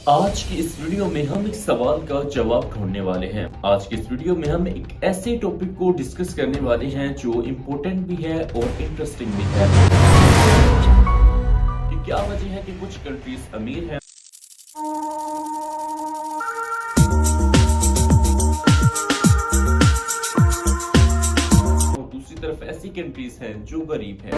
आज की इस वीडियो में हम एक सवाल का जवाब ढूंढने वाले हैं। आज की इस वीडियो में हम एक ऐसे टॉपिक को डिस्कस करने वाले हैं जो इम्पोर्टेंट भी है और इंटरेस्टिंग भी है कि क्या वजह है कि कुछ कंट्रीज अमीर हैं और दूसरी तरफ ऐसी कंट्रीज हैं जो गरीब हैं।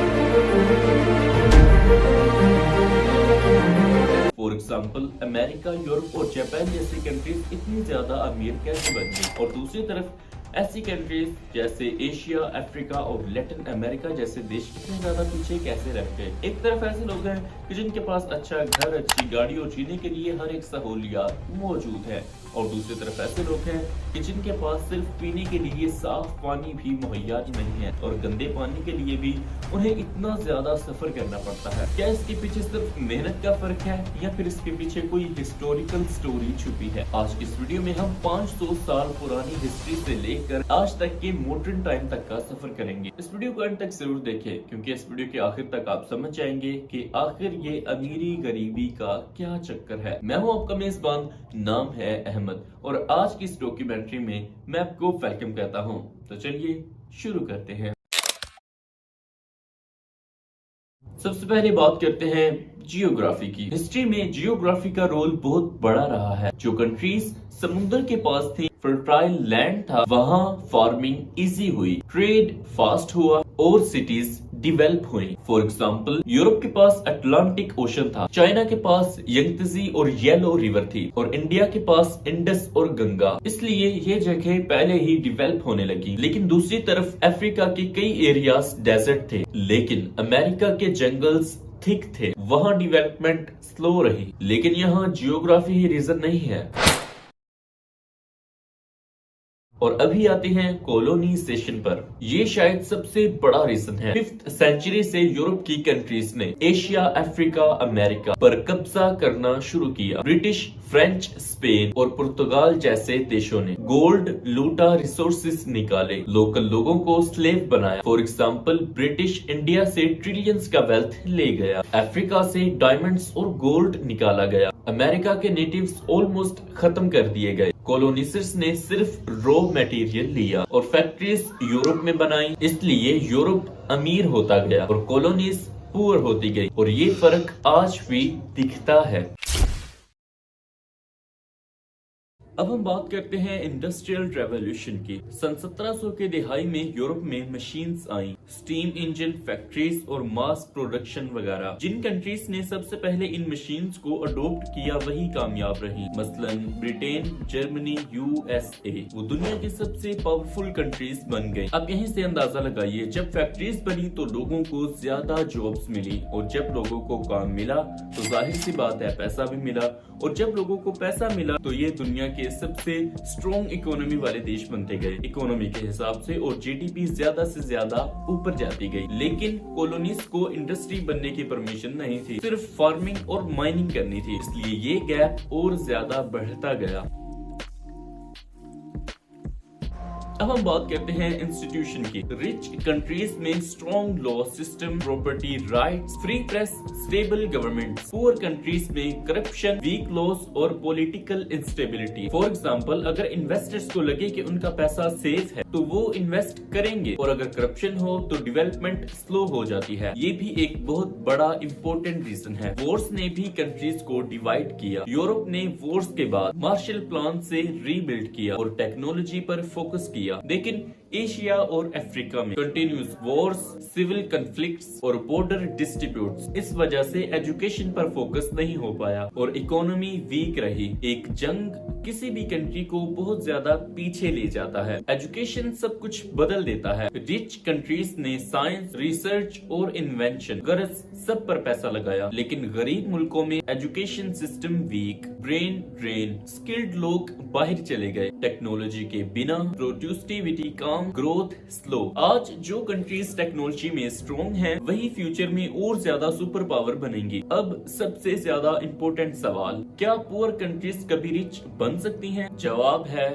फॉर एग्जाम्पल अमेरिका, यूरोप और जापान जैसी कंट्रीज इतनी ज्यादा अमीर कैसे बन गई, और दूसरी तरफ ऐसी कंट्रीज जैसे एशिया, अफ्रीका और लैटिन अमेरिका जैसे देश इतने ज्यादा पीछे कैसे रह गए। एक तरफ ऐसे लोग हैं कि जिनके पास अच्छा घर, अच्छी गाड़ी और जीने के लिए हर एक सहूलियत मौजूद है, और दूसरी तरफ ऐसे लोग हैं कि जिनके पास सिर्फ पीने के लिए साफ पानी भी मुहैया नहीं है, और गंदे पानी के लिए भी उन्हें इतना ज्यादा सफर करना पड़ता है। क्या इसके पीछे सिर्फ मेहनत का फर्क है या फिर इसके पीछे कोई हिस्टोरिकल स्टोरी छुपी है? आज की इस वीडियो में हम 500 साल पुरानी हिस्ट्री से लेकर आज तक के मॉडर्न टाइम तक का सफर करेंगे। इस वीडियो को अंत तक जरूर देखें, क्योंकि इस वीडियो के आखिर तक आप समझ जाएंगे कि आखिर ये अमीरी गरीबी का क्या चक्कर है। मैं हूं आपका मेजबान, नाम है अहमद, और आज की इस डॉक्यूमेंट्री में मैं आपको वेलकम कहता हूं। तो चलिए शुरू करते हैं। सबसे पहले बात करते हैं जियोग्राफी की। हिस्ट्री में जियोग्राफी का रोल बहुत बड़ा रहा है। जो कंट्रीज समुद्र के पास थी, फर्टाइल लैंड था, वहां फार्मिंग इजी हुई, ट्रेड फास्ट हुआ और सिटीज डेवलप हुई। फॉर एग्जाम्पल यूरोप के पास अटलांटिक ओशन था, चाइना के पास यंगत्ज़ी और येलो रिवर थी, और इंडिया के पास इंडस और गंगा। इसलिए ये जगह पहले ही डेवलप होने लगी। लेकिन दूसरी तरफ अफ्रीका के कई एरियाज डेजर्ट थे, लेकिन अमेरिका के जंगल्स थिक थे, वहां डेवलपमेंट स्लो रही। लेकिन यहाँ जियोग्राफी ही रीजन नहीं है। और अभी आते हैं कॉलोनाइजेशन पर। ये शायद सबसे बड़ा रीजन है। 5th सेंचुरी से यूरोप की कंट्रीज ने एशिया, अफ्रीका, अमेरिका पर कब्जा करना शुरू किया। ब्रिटिश, फ्रेंच, स्पेन और पुर्तगाल जैसे देशों ने गोल्ड लूटा, रिसोर्सेज निकाले, लोकल लोगों को स्लेव बनाया। फॉर एग्जाम्पल ब्रिटिश इंडिया से ट्रिलियंस का वेल्थ ले गया, अफ्रीका से डायमंड्स और गोल्ड निकाला गया, अमेरिका के नेटिव्स ऑलमोस्ट खत्म कर दिए गए। कॉलोनाइजर्स ने सिर्फ रॉ मटेरियल लिया और फैक्ट्रीज यूरोप में बनाई, इसलिए यूरोप अमीर होता गया और कॉलोनीज पुअर होती गई, और ये फर्क आज भी दिखता है। अब हम बात करते हैं इंडस्ट्रियल रेवोल्यूशन की। सन 1700 के दिहाई में यूरोप में मशीन्स आई, स्टीम इंजन, फैक्ट्रीज और मास प्रोडक्शन वगैरह। जिन कंट्रीज ने सबसे पहले इन मशीन्स को अडॉप्ट किया वही कामयाब रही। मसलन ब्रिटेन, जर्मनी, यूएसए, वो दुनिया की सबसे पावरफुल कंट्रीज बन गई। अब यहीं से अंदाजा लगाइए, जब फैक्ट्रीज बनी तो लोगों को ज्यादा जॉब्स मिली, और जब लोगों को काम मिला तो जाहिर सी बात है पैसा भी मिला, और जब लोगों को पैसा मिला तो ये दुनिया के सबसे स्ट्रॉन्ग इकोनॉमी वाले देश बनते गए इकोनॉमी के हिसाब से, और जीडीपी ज्यादा से ज्यादा ऊपर जाती गई। लेकिन कॉलोनीज को इंडस्ट्री बनने की परमिशन नहीं थी, सिर्फ फार्मिंग और माइनिंग करनी थी, इसलिए ये गैप और ज्यादा बढ़ता गया। अब हम बात करते हैं इंस्टीट्यूशन की। रिच कंट्रीज में strong law system, property rights, free press, stable government. Poor countries में करप्शन, वीक लॉस और पॉलिटिकल इंस्टेबिलिटी। फॉर एग्जांपल अगर इन्वेस्टर्स को लगे कि उनका पैसा सेफ है तो वो इन्वेस्ट करेंगे, और अगर करप्शन हो तो डेवलपमेंट स्लो हो जाती है। ये भी एक बहुत बड़ा इंपॉर्टेंट रीजन है। वॉर्स ने भी कंट्रीज को डिवाइड किया। यूरोप ने वॉर्स के बाद मार्शल प्लान से रीबिल्ड किया और टेक्नोलॉजी पर फोकस किया। लेकिन एशिया और अफ्रीका में कंटिन्यूस वॉर्स, सिविल कॉन्फ्लिक्ट्स और बॉर्डर डिस्प्यूट्स, इस वजह से एजुकेशन पर फोकस नहीं हो पाया और इकोनॉमी वीक रही। एक जंग किसी भी कंट्री को बहुत ज्यादा पीछे ले जाता है। एजुकेशन सब कुछ बदल देता है। रिच कंट्रीज ने साइंस, रिसर्च और इन्वेंशन, गरज सब पर पैसा लगाया, लेकिन गरीब मुल्कों में education system weak, brain drain, skilled लोग बाहर चले गए। टेक्नोलॉजी के बिना प्रोड्यूटिविटी कम, ग्रोथ स्लो। आज जो कंट्रीज टेक्नोलॉजी में स्ट्रॉन्ग हैं, वही फ्यूचर में और ज्यादा सुपर पावर बनेंगी। अब सबसे ज्यादा इम्पोर्टेंट सवाल, क्या पुअर कंट्रीज कभी रिच बन सकती हैं? जवाब है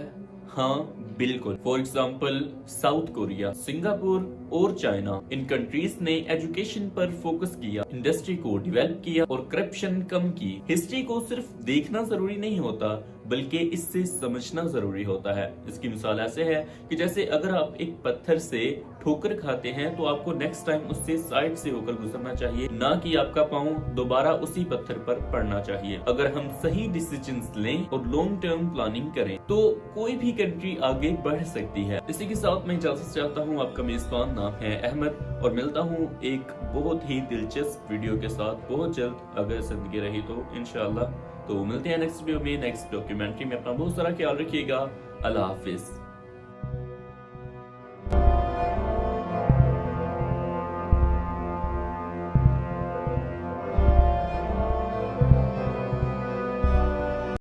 हाँ, बिल्कुल। For example south Korea, Singapore और चाइना, इन कंट्रीज ने एजुकेशन पर फोकस किया, इंडस्ट्री को डेवलप किया और करप्शन कम की। हिस्ट्री को सिर्फ देखना जरूरी नहीं होता बल्कि इससे समझना जरूरी होता है। इसकी मिसाल ऐसे है कि जैसे अगर आप एक पत्थर से ठोकर खाते हैं तो आपको नेक्स्ट टाइम उससे साइड से होकर गुजरना चाहिए, ना कि आपका पांव दोबारा उसी पत्थर पर पड़ना चाहिए। अगर हम सही डिसीजंस लें और लॉन्ग टर्म प्लानिंग करें तो कोई भी कंट्री आगे बढ़ सकती है। इसी के साथ मैं इजाजत चाहता हूँ। आपका मेजबान नाम है अहमद और मिलता हूँ एक बहुत ही दिलचस्प वीडियो के साथ बहुत जल्द, अगर जिंदगी रही तो इंशाल्लाह। तो मिलते हैं नेक्स्ट वीडियो में, नेक्स्ट डॉक्यूमेंट्री में। अपना बहुत सारा ख्याल रखिएगा। अल्लाह हाफिज।